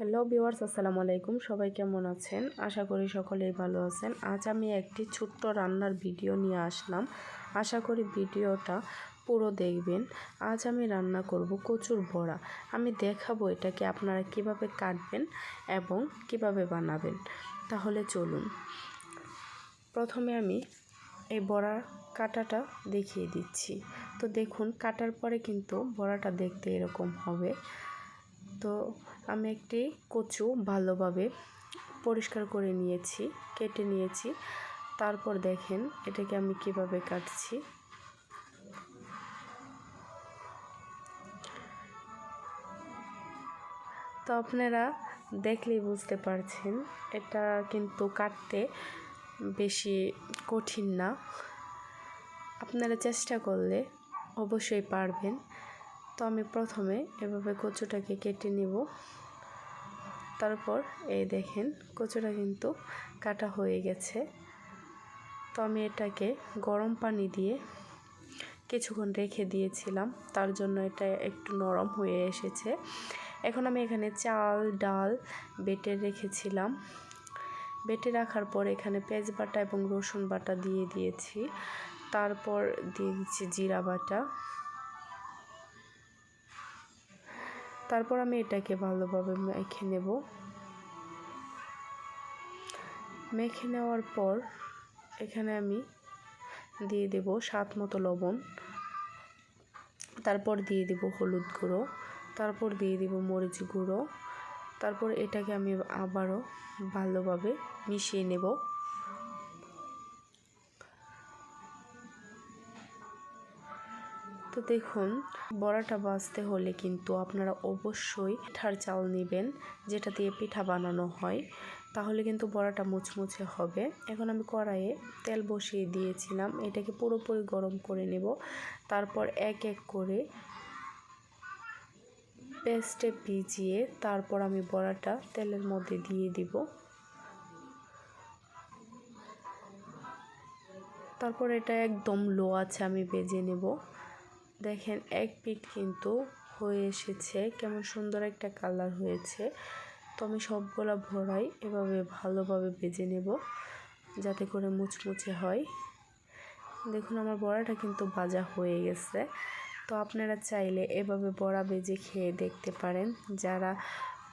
Hello viewers, আসসালামু আলাইকুম। সবাই কেমন আছেন? আশা করি সকলেই ভালো আছেন। আজ আমি একটি ছোট্ট রান্নার ভিডিও নিয়ে আসলাম। আশা করি ভিডিওটা পুরো দেখবেন। আজ আমি রান্না করব কচুর বড়া। আমি দেখাবো এটাকে আপনারা কিভাবে কাটবেন এবং কিভাবে বানাবেন। তাহলে চলুন। প্রথমে আমি এই বড়া কাটাটা দেখিয়ে দিচ্ছি। তো দেখুন, কাটার পরে কিন্তু বড়াটা দেখতে এরকম হবে। তো আমি একটি কচু ভালোভাবে পরিষ্কার করে নিয়েছি, কেটে নিয়েছি। তারপর দেখেন এটাকে আমি কিভাবে কাটছি। তো আপনারা দেখলেই বুঝতে পারছেন এটা কিন্তু কাটতে বেশি কঠিন না। আপনারা চেষ্টা করলে অবশ্যই পারবেন। তো আমি প্রথমে এভাবে কচুটাকে কেটে নেব। তারপর এই দেখেন কচুটা কিন্তু কাটা হয়ে গেছে। তো আমি এটাকে গরম পানি দিয়ে কিছুক্ষণ রেখে দিয়েছিলাম, তার জন্য এটা একটু নরম হয়ে এসেছে। এখন আমি এখানে চাল ডাল বেটে রেখেছিলাম। বেটে রাখার পর এখানে পেঁয়াজ বাটা এবং রসুন বাটা দিয়ে দিয়েছি। তারপর দিয়ে দিচ্ছি জিরা বাটা। তারপর আমি এটাকে ভালোভাবে মেখে নেব। মেখে নেওয়ার পর এখানে আমি দিয়ে দেব স্বাদ মতো লবণ। তারপর দিয়ে দেব হলুদ গুঁড়ো। তারপর দিয়ে দেব মরিচ গুঁড়ো। তারপর এটাকে আমি আবারও ভালোভাবে মিশিয়ে নেব। তো দেখুন, বড়াটা ভাজতে হলে কিন্তু আপনারা অবশ্যই পিঠার চাল নেবেন, যেটা দিয়ে পিঠা বানানো হয়। তাহলে কিন্তু বড়াটা মুচমুচে হবে। এখন আমি কড়াইয়ে তেল বসিয়ে দিয়েছিলাম, এটাকে পুরোপুরি গরম করে নেব। তারপর এক এক করে পেস্টে ভিজিয়ে তারপর আমি বড়াটা তেলের মধ্যে দিয়ে দিব। তারপর এটা একদম লো আছে আমি ভেজে নেব। দেখেন এক পিঠ কিন্তু হয়ে এসেছে, কেমন সুন্দর একটা কালার হয়েছে। তো আমি সবগুলা বড়াই এভাবে ভালোভাবে ভেজে নেব, যাতে করে মুচমুচে হয়। দেখুন আমার বড়াটা কিন্তু ভাজা হয়ে গেছে। তো আপনারা চাইলে এভাবে বড়া ভেজে খেয়ে দেখতে পারেন। যারা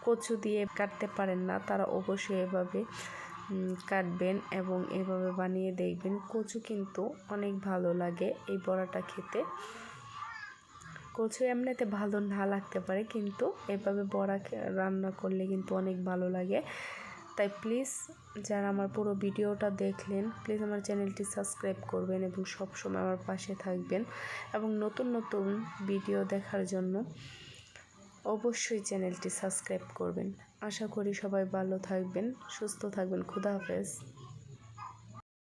কচু দিয়ে কাটতে পারেন না তারা অবশ্যই এভাবে কাটবেন এবং এভাবে বানিয়ে দেখবেন। কচু কিন্তু অনেক ভালো লাগে এই বড়াটা খেতে। কচু এমনিতে ভালো না লাগতে পারে, কিন্তু এভাবে বড়া রান্না করলে কিন্তু অনেক ভালো লাগে। তাই প্লিজ যারা আমার পুরো ভিডিওটা দেখলেন, প্লিজ আমার চ্যানেলটি সাবস্ক্রাইব করবেন এবং সবসময় আমার পাশে থাকবেন। এবং নতুন নতুন ভিডিও দেখার জন্য অবশ্যই চ্যানেলটি সাবস্ক্রাইব করবেন। আশা করি সবাই ভালো থাকবেন, সুস্থ থাকবেন। খুদা হাফেজ।